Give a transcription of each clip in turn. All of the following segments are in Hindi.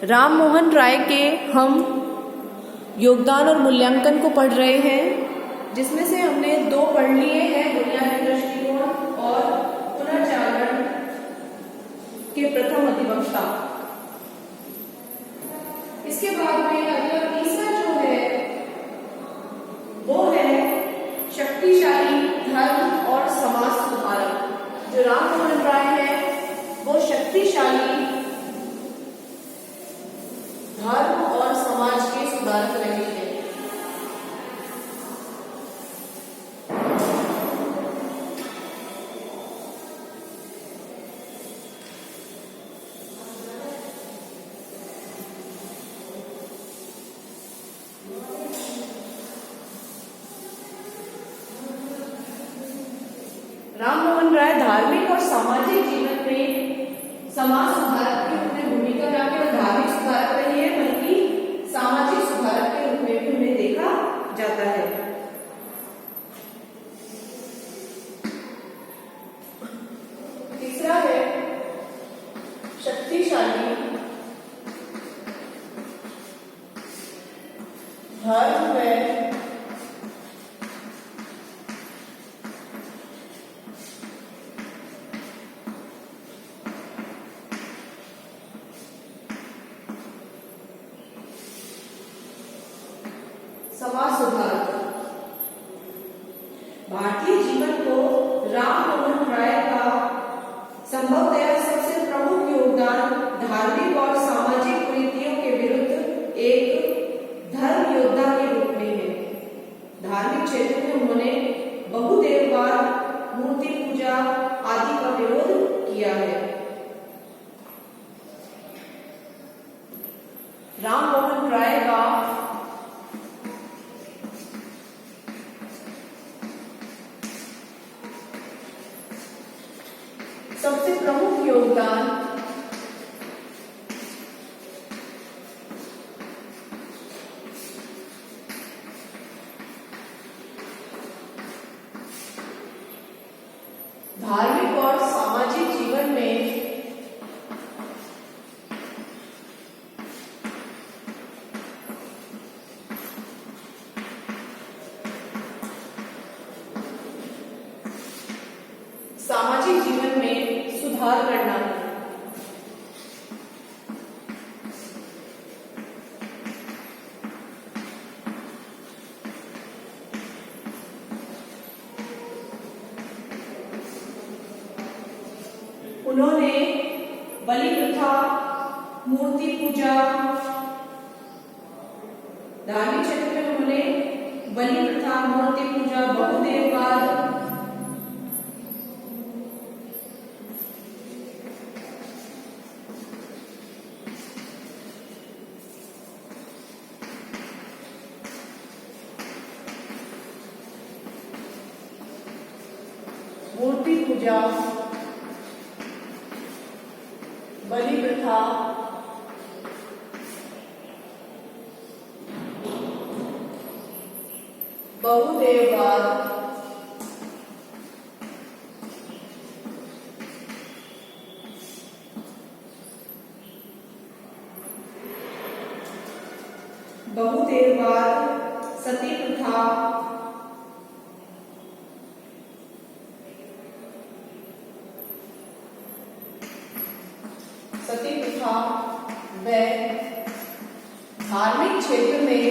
राम मोहन राय के हम योगदान और मूल्यांकन को पढ़ रहे हैं, जिसमें से हमने 2 पढ़ लिए हैं, बुनियादी दृष्टिकोण और पुनर्जागरण के प्रथम अधिवक्ता। इसके बाद में अगला तीसरा जो है वो है शक्तिशाली धर्म और समाज सुधारक। जो राम मोहन राय है वो शक्तिशाली धर्म और समाज के सुधारक रहे हैं। राम मोहन राय धार्मिक और सामाजिक जीवन में समाज सुधारक की उन्हें भूमिका न केवल धार्मिक सुधारक रही है, बल्कि सामाजिक सुधारक के रूप में भी उन्हें देखा जाता है। तीसरा है शक्तिशाली धर्म व समाज सुधारक। भारतीय जीवन को राम मोहन राय का संभवतः सबसे प्रमुख योगदान धार्मिक और सामाजिक कुरीतियों के विरुद्ध एक धर्म योद्धा के रूप में है। धार्मिक क्षेत्र में उन्होंने बहुदेववाद, मूर्ति पूजा आदि का विरोध किया है। राम मोहन राय का सबसे प्रमुख योगदान धार्मिक और सामाजिक जीवन में सामाजिक जीवन में सुधार करना है। उन्होंने बलि प्रथा, मूर्ति पूजा, धार्मिक क्षेत्र में उन्होंने बलि प्रथा, मूर्ति पूजा, बहुदेववाद, मूर्ति पूजा, बलि प्रथा, बहुदेववाद, सती प्रथा, व धार्मिक क्षेत्र में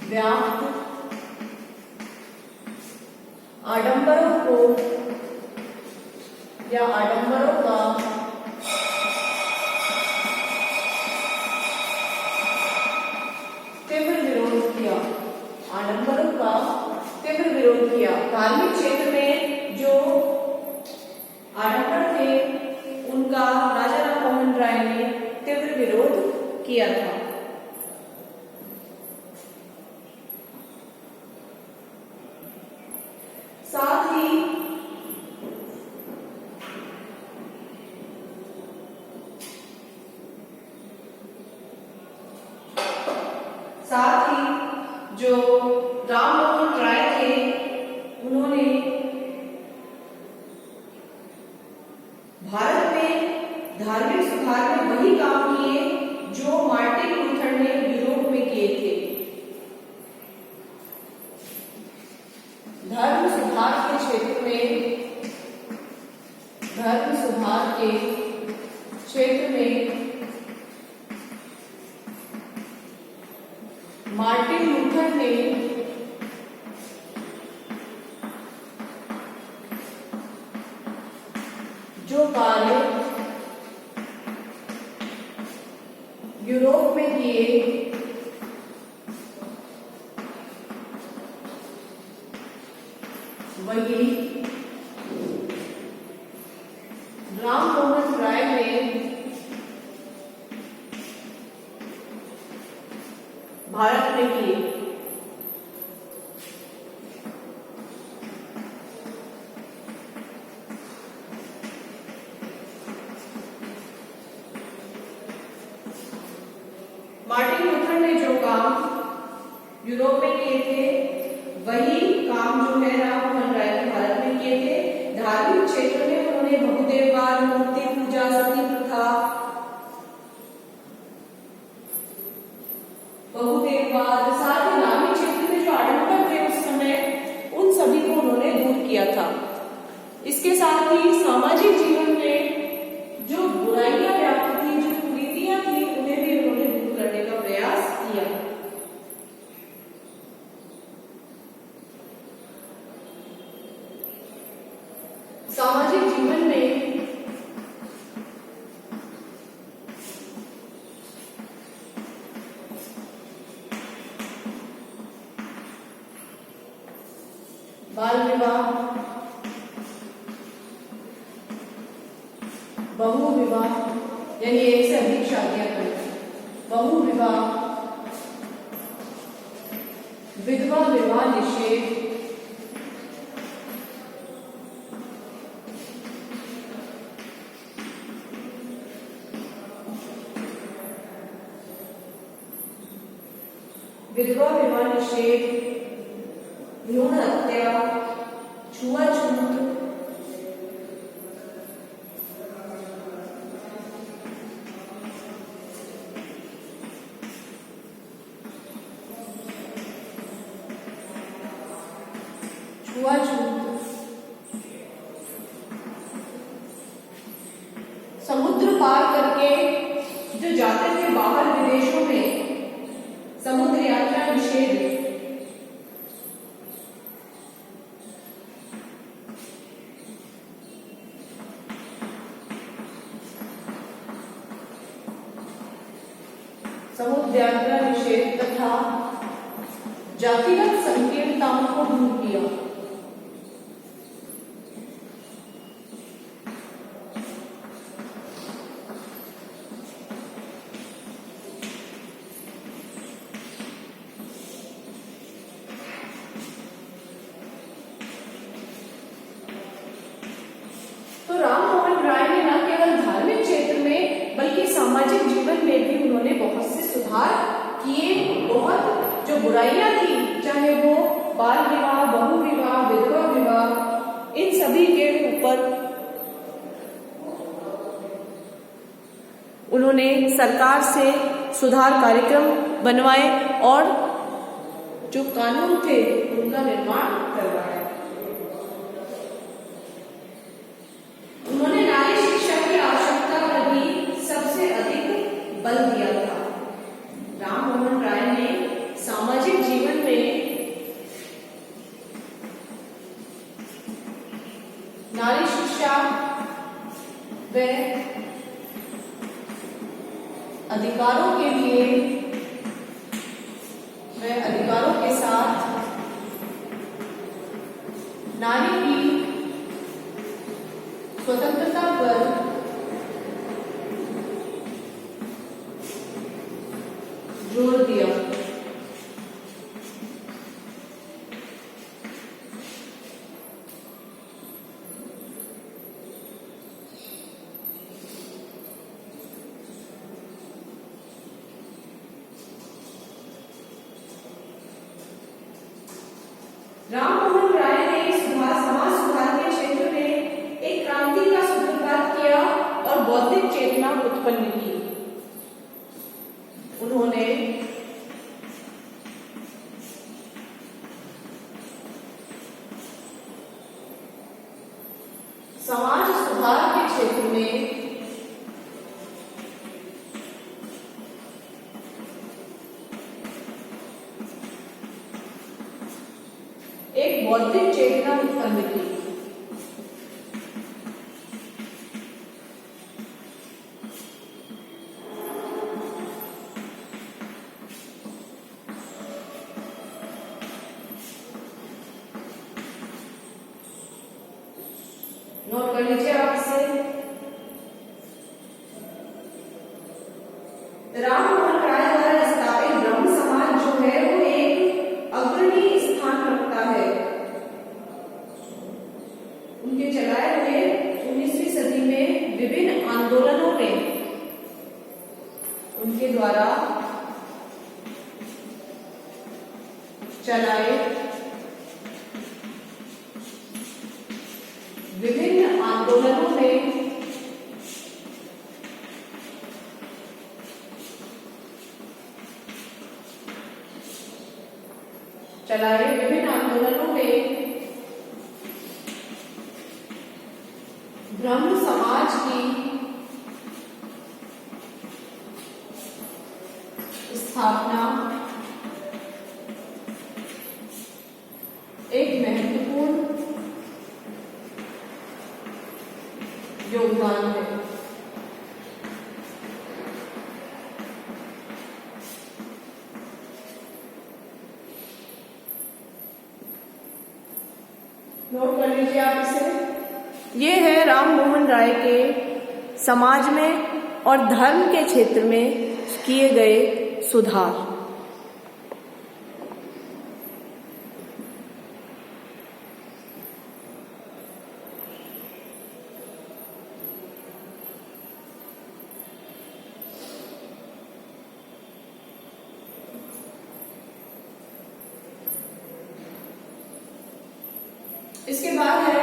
व्याप्त आडंबरों को या आडंबरों का तीव्र विरोध किया। आडंबरों का तीव्र विरोध किया। धार्मिक क्षेत्र में जो आडंबर थे उनका राजा राम मोहन राय ने तीव्र विरोध किया था। साथ ही जो राम मोहन राय थे उन्होंने धार्मिक सुधार में वही काम किए जो मार्टिन लूथर ने यूरोप में किए थे। धर्म सुधार के क्षेत्र में मार्टिन लूथर ने जो कार्य यूरोप में किए वही राम मोहन राय ने भारत में किए। मार्टिन लूथर ने जो काम यूरोप में किए थे वही काम जो है राम मोहन राय ने भारत में किए थे। धार्मिक क्षेत्र में उन्होंने बहुदेववाद, मूर्ति पूजा, सती प्रथा, बहुदेववाद, साथ ही धार्मिक क्षेत्र में जो आडंबर थे उस समय उन सभी को उन्होंने दूर किया था। इसके साथ ही सामाजिक जीवन में जो बुराइयां व्याप्त थी, जो कुरीतियां थी, उन्हें भी उन्होंने दूर करने का प्रयास किया। सामाजिक जीवन में बाल विवाह, बहु विवाह यानी एक से अधिक शादियां करना, बहु विवाह, विधवा विवाह निषेध, विधवा विवाह निषेध, भ्रूण हत्या, छुआछूत, समुद्र पार करके जो जाते थे बाहर विदेशों में, समुद्र यात्रा निषेध, समुद्र यात्रा निषेध तथा जातिगत संकीर्णताओं को दूर किया। तो राम मोहन राय ने न केवल धार्मिक क्षेत्र में बल्कि सामाजिक जीवन में भी उन्होंने बहुत से सुधार किए। बहुत जो बुराइयां थी, चाहे वो बाल विवाह, बहु विवाह, विधवा विवाह, इन सभी के ऊपर उन्होंने सरकार से सुधार कार्यक्रम बनवाए और जो कानून थे उनका निर्माण करवाया। उन्होंने नारी शिक्षा की आवश्यकता पर भी सबसे अधिक बल दिया था। राम मोहन राय ने सामाजिक जीवन में नारी शिक्षा व अधिकारों के लिए व अधिकारों के साथ नारी की स्वतंत्रता पर जोर दिया। राम मोहन राय ने समाज सुधार के क्षेत्र में एक क्रांति का सूत्रपात किया समाज सुधार के क्षेत्र में एक बौद्धिक चेतना उत्पन्न की। नोट कर लीजिए आप इसे। राम मोहन राय द्वारा स्थापित ब्रह्म समाज जो है वो एक अग्रणी स्थान रखता है। उनके चलाए हुए 19वीं सदी में विभिन्न आंदोलनों में उनके द्वारा चलाए विभिन्न आंदोलनों में ब्रह्म समाज की स्थापना एक महत्वपूर्ण योगदान है। नोट कर लीजिए आप इसे। ये है राम मोहन राय के समाज में और धर्म के क्षेत्र में किए गए सुधार। इसके बाद है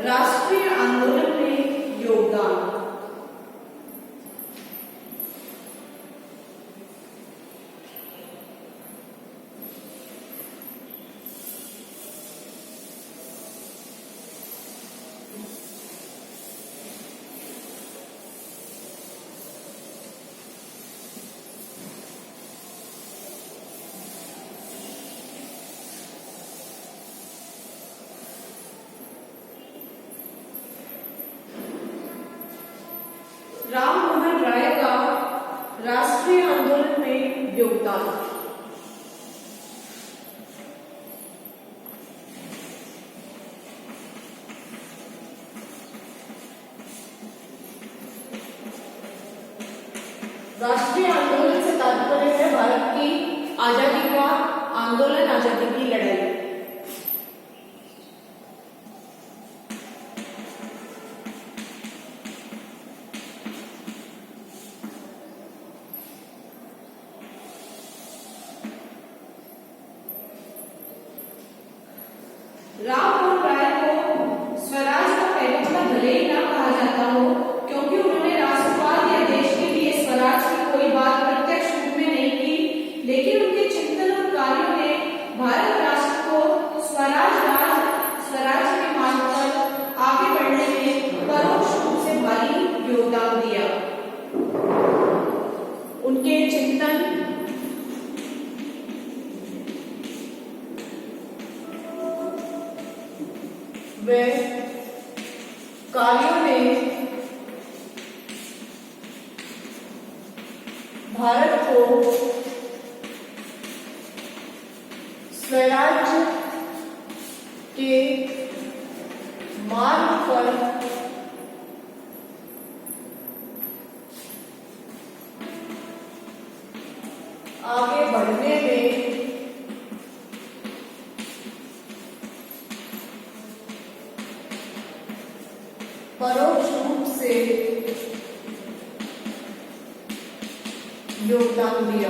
राष्ट्रीय आंदोलन में योगदान। राम मोहन राय का राष्ट्रीय आंदोलन में योगदान। राष्ट्रीय आंदोलन से तात्पर्य है भारत की आजादी का आंदोलन, आजादी की लड़ाई। राम मोहन राय को स्वराज का पैगंबर भले ही ना कहा जाता हो, क्योंकि उन्होंने राष्ट्रवाद या देश के लिए स्वराज की कोई बात प्रत्यक्ष रूप में नहीं की, लेकिन उनके चिंतन और कार्यों ने भारत राष्ट्र को स्वराज के मार्ग पर आगे बढ़ने में परोक्ष रूप से भारी योगदान दिया। उनके चिंतन वे कार्यों ने भारत को स्वराज्य के मार्ग पर आगे बढ़ने में परोक्ष रूप से योगदान दिया।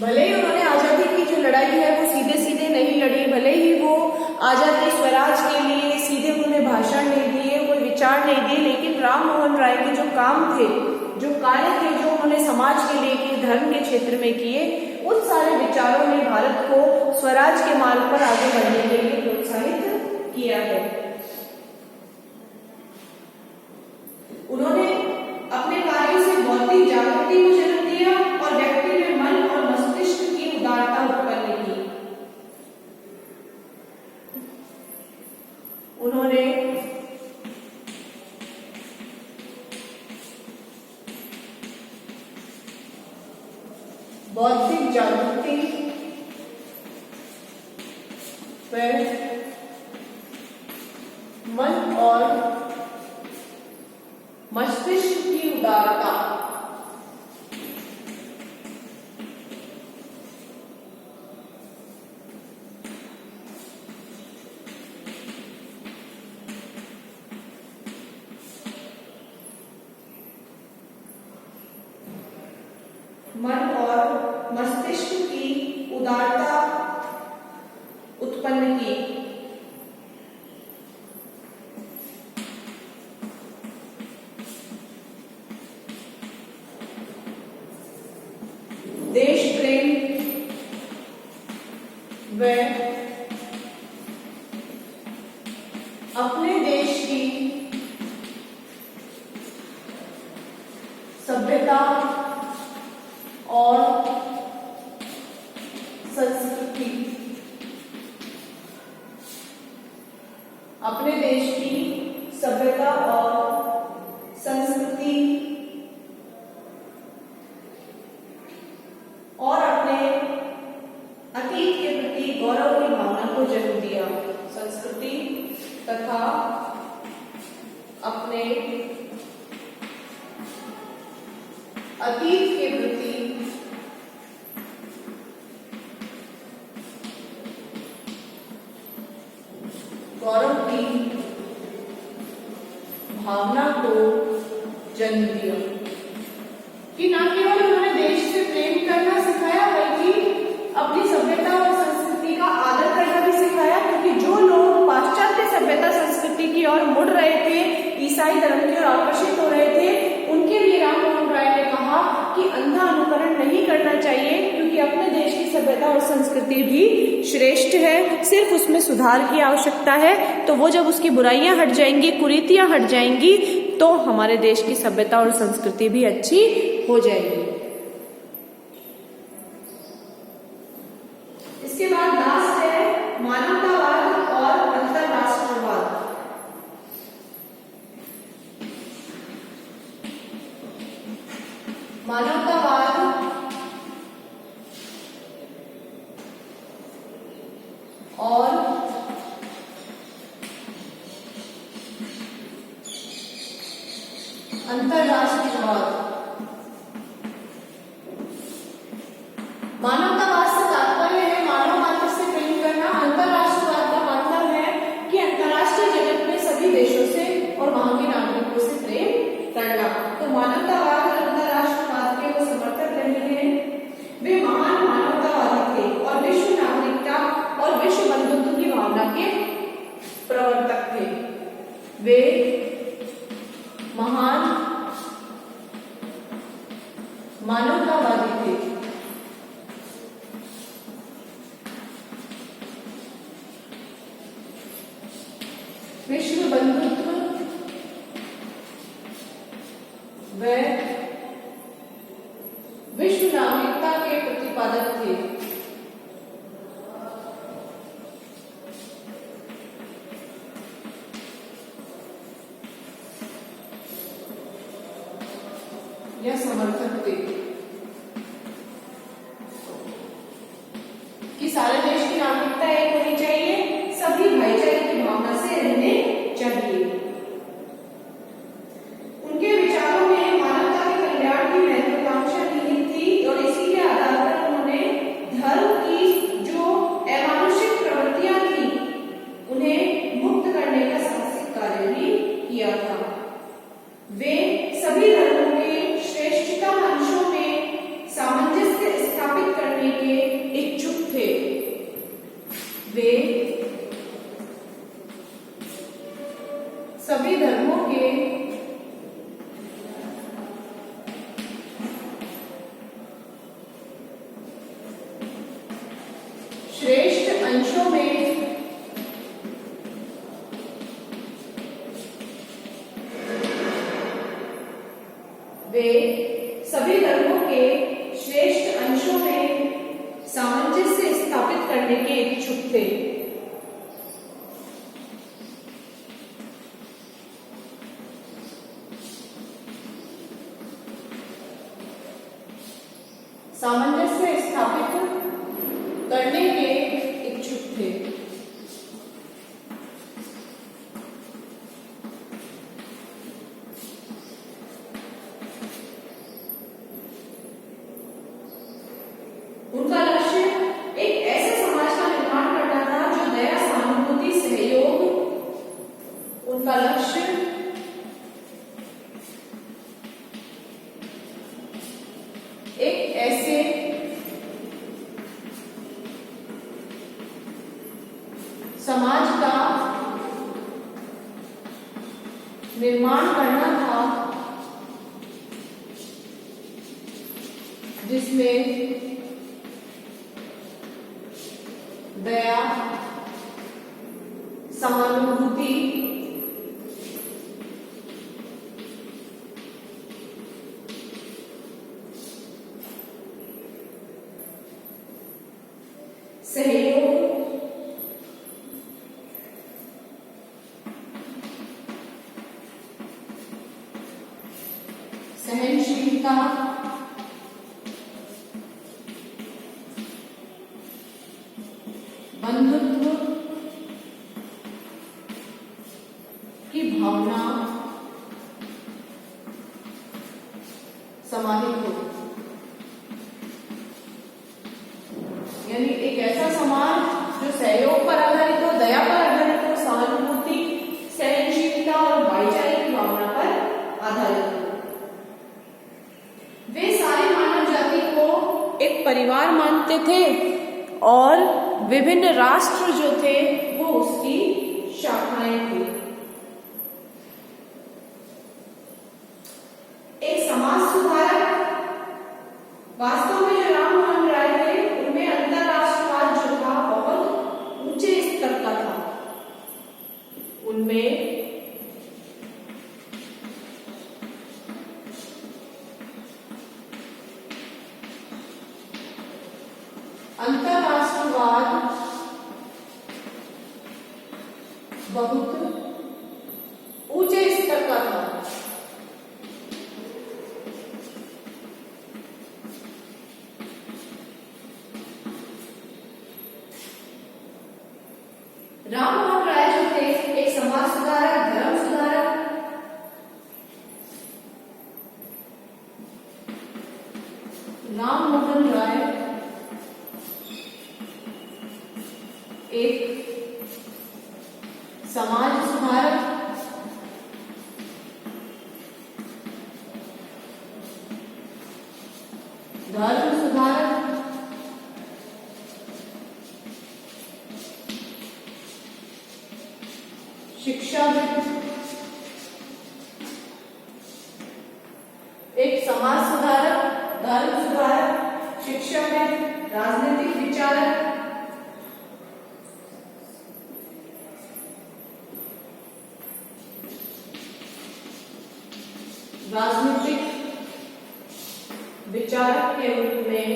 भले ही उन्होंने आजादी की जो लड़ाई है वो सीधे सीधे नहीं लड़ी, भले ही वो आजादी स्वराज के लिए सीधे उन्होंने भाषण नहीं दिए, कोई विचार नहीं दिए, लेकिन राम मोहन राय के जो काम थे, जो कार्य थे, जो उन्होंने समाज के लिए किए, धर्म के क्षेत्र में किए, उन सारे विचारों ने भारत को स्वराज के मार्ग पर आगे बढ़ने के लिए प्रोत्साहित किया है। उन्होंने अपने कार्यों से बौद्धिक जागृति को जन्म दिया और व्यक्ति में मन और मस्तिष्क की उदारता उत्पन्न की। उन्होंने बौद्धिक जागृति व मन और मस्तिष्क की उदारता मन और मस्तिष्क की उदारता उत्पन्न की। देश प्रेम व अपने देश की सभ्यता और संस्कृति, अपने देश की सभ्यता और संस्कृति और अपने अतीत के प्रति गौरव की भावना को जन्म दिया। संस्कृति तथा अपने अतीत के प्रति गौरव की भावना को जन्म दिया कि न केवल उन्होंने देश से प्रेम करना सिखाया बल्कि अपनी सभ्यता और संस्कृति का आदर करना भी सिखाया, क्योंकि जो लोग पाश्चात्य सभ्यता संस्कृति की ओर मुड़ रहे थे, ईसाई धर्म की ओर आकर्षित हो रहे थे, उनके लिए राम मोहन राय ने कहा कि अंधा अनुकरण नहीं करना चाहिए, क्योंकि अपने देश की सभ्यता और संस्कृति भी श्रेष्ठ है, सिर्फ उसमें सुधार की आवश्यकता है। तो वो जब उसकी बुराइयां हट जाएंगी, कुरीतियां हट जाएंगी, तो हमारे देश की सभ्यता और संस्कृति भी अच्छी हो जाएगी। इसके बाद लास्ट है मानवतावाद और अंतरराष्ट्रवाद। मानवतावाद और अंतरराष्ट्रवाद। मानवतावाद से तात्पर्य है मानव मात्र से प्रेम करना। अंतरराष्ट्रवाद का मतलब है कि अंतरराष्ट्रीय जगत में सभी देशों से और वहां के नागरिकों से प्रेम करना। तो मानवतावाद और अंतरराष्ट्रवाद के वो समर्थक रहे हैं। वे महान मानवतावादी थे और विश्व नागरिकता और विश्व बंधुत्व की भावना के प्रवर्तक थे। वे महान मानवतावादी थे। विश्व बंधुत्व व विश्व नागरिकता के प्रतिपादक थे। यह समर्थक थे कि सारे देश की नागरिकता एक होनी चाहिए, सभी भाईचारे की भावना से रहने चाहिए। उनके विचारों में मानवता के कल्याण की महत्वाकांक्षा निहित थी और इसी के आधार पर उन्होंने धर्म की जो अमानुषिक प्रवृत्तियां थी उन्हें मुक्त करने का साहसिक कार्य भी किया था। वे सभी धर्मों के श्रेष्ठतम अंशों में सामंजस्य स्थापित करने के इच्छुक थे। वे सभी धर्मों के वे सभी धर्मों के श्रेष्ठ अंशों में सामंजस्य स्थापित करने के इच्छुक थे। सामंजस्य स्थापित करने के इच्छुक थे। उनका लक्ष्य एक ऐसे समाज का निर्माण करना था जो दया, सहानुभूति, सहयोग, उनका लक्ष्य एक ऐसे समाज का निर्माण करना था जिसमें दया, सहानुभूति, सहयोग, सहनशीलता, बंधुत्व की भावना समाहित हो। यानी एक ऐसा समाज जो सहयोग पर आधारित हो, दया पर आधारित हो, सहानुभूति, सहनशीलता और भाईचारे की भावना पर आधारित हो। वे सारी मानव जाति को एक परिवार मानते थे और विभिन्न राष्ट्र जो थे वो उसकी शाखाएं थी। एक समाज सुधारक वास्तव में जो राम मोहन राय थे उनमें अंतरराष्ट्रवाद जो था बहुत ऊंचे स्तर का था। उनमें अंतरराष्ट्रवाद बहुत ऊंचे स्तर का था। राम मोहन राय जो थे एक समाज सुधारक, धर्म सुधारक, राम मोहन राय एक समाज सुधारक, धर्म सुधारक, शिक्षाविद, एक समाज सुधारक, धर्म सुधारक, शिक्षाविद, राजनीतिक विचारक, राजनीतिक विचारक के रूप में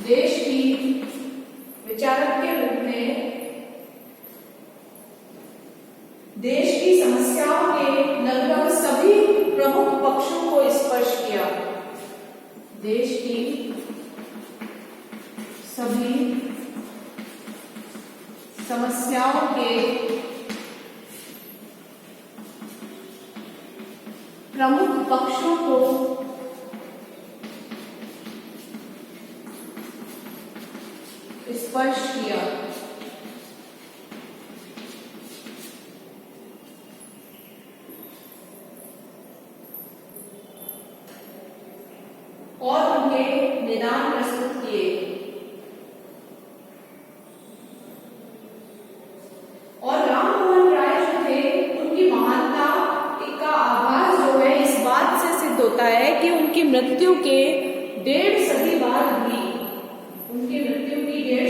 देश की विचारक के रूप में देश की समस्याओं के लगभग सभी प्रमुख पक्षों को स्पर्श किया। देश की सभी समस्याओं के प्रमुख पक्षों को स्पर्श किया। और उनके निदान प्रस्तुत किए। और राम मोहन राय जो थे उनकी महानता का आभास जो है इस बात से सिद्ध होता है कि उनकी मृत्यु के 1.5 सदी बाद भी, उनकी मृत्यु की 1.5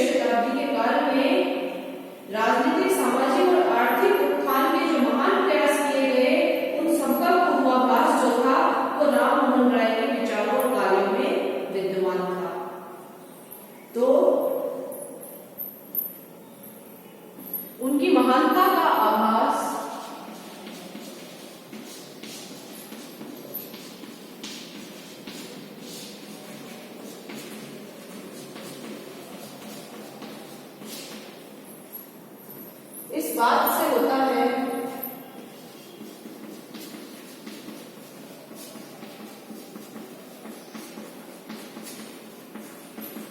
बात से होता है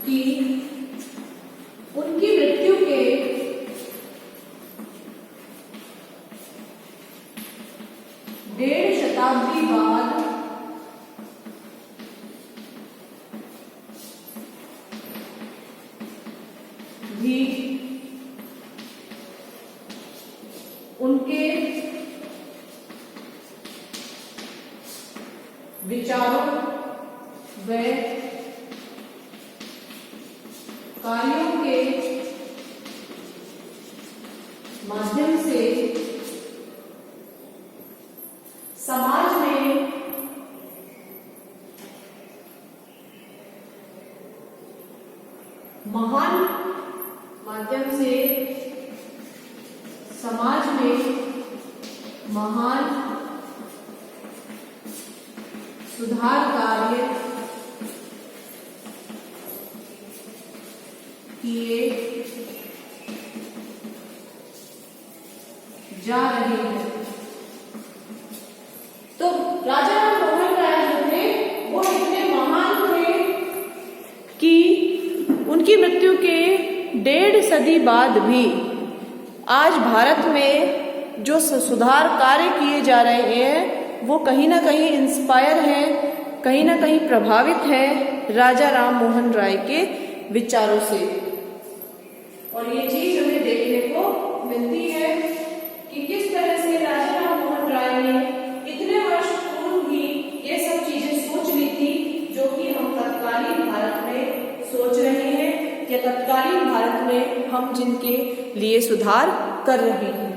कि उनकी मृत्यु के 1.5 शताब्दी बाद भी उनके विचारों व कार्यों के माध्यम से समाज में महान माध्यम से समाज में महान सुधार कार्य किए जा रहे हैं। तो राजा राम मोहन राय जो थे वो इतने महान थे कि उनकी मृत्यु के 1.5 सदी बाद भी आज भारत में जो सुधार कार्य किए जा रहे हैं वो कहीं ना कहीं इंस्पायर हैं, कहीं ना कहीं प्रभावित है राजा राम मोहन राय के विचारों से। और ये चीज हमें देखने को मिलती है कि किस तरह से राजा राम मोहन राय ने इतने वर्ष पूर्व ही ये सब चीजें सोच ली थी जो कि हम तत्कालीन भारत में सोच रहे हैं या तत्कालीन भारत में हम जिनके लिए सुधार कर रहे हैं।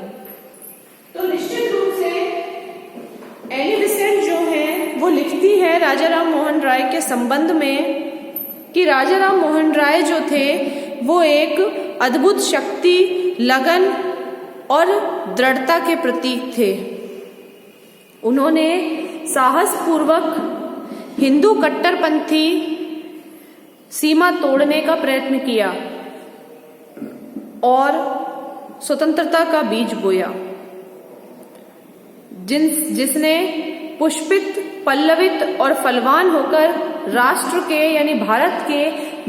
तो निश्चित रूप से एनी बेसेंट जो है वो लिखती है राजा राम मोहन राय के संबंध में कि राजा राम मोहन राय जो थे वो एक अद्भुत शक्ति, लगन और दृढ़ता के प्रतीक थे। उन्होंने साहस पूर्वक हिंदू कट्टरपंथी सीमा तोड़ने का प्रयत्न किया और स्वतंत्रता का बीज बोया, जिसने पुष्पित, पल्लवित और फलवान होकर राष्ट्र के यानी भारत के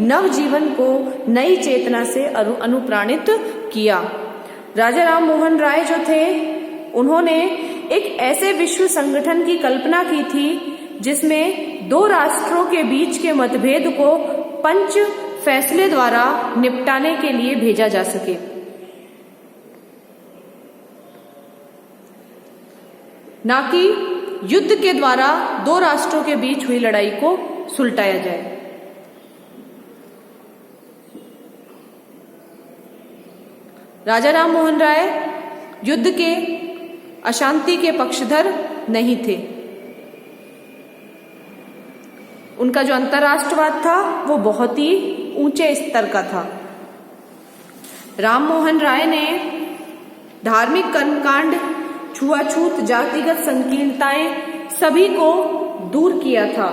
नवजीवन को नई चेतना से अनुप्राणित किया। राजा राम मोहन राय जो थे उन्होंने एक ऐसे विश्व संगठन की कल्पना की थी जिसमें 2 राष्ट्रों के बीच के मतभेद को पंच फैसले द्वारा निपटाने के लिए भेजा जा सके। ना कि युद्ध के द्वारा 2 राष्ट्रों के बीच हुई लड़ाई को सुलटाया जाए। राजा राम मोहन राय युद्ध के, अशांति के पक्षधर नहीं थे। उनका जो अंतर्राष्ट्रवाद था वो बहुत ही ऊंचे स्तर का था। राम मोहन राय ने धार्मिक कर्मकांड, छुआछूत, जातिगत संकीर्णताएं सभी को दूर किया था।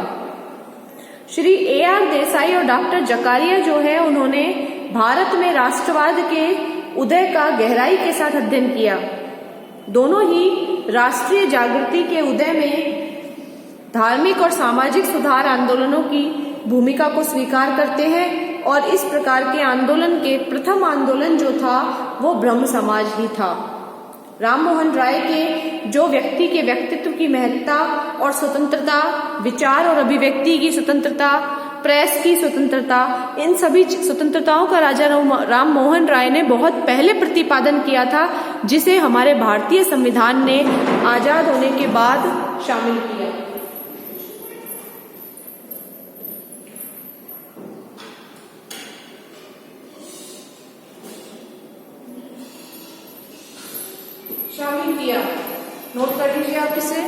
श्री A.R. देसाई और डॉक्टर जकारिया जो है उन्होंने भारत में राष्ट्रवाद के उदय का गहराई के साथ अध्ययन किया। दोनों ही राष्ट्रीय जागृति के उदय में धार्मिक और सामाजिक सुधार आंदोलनों की भूमिका को स्वीकार करते हैं और इस प्रकार के आंदोलन के प्रथम आंदोलन जो था वो ब्रह्म समाज ही था। राम मोहन राय के जो व्यक्ति के व्यक्तित्व की महत्ता और स्वतंत्रता, विचार और अभिव्यक्ति की स्वतंत्रता, प्रेस की स्वतंत्रता, इन सभी स्वतंत्रताओं का राजा राम मोहन राय ने बहुत पहले प्रतिपादन किया था, जिसे हमारे भारतीय संविधान ने आजाद होने के बाद शामिल किया। नोट कर लीजिए आप इसे।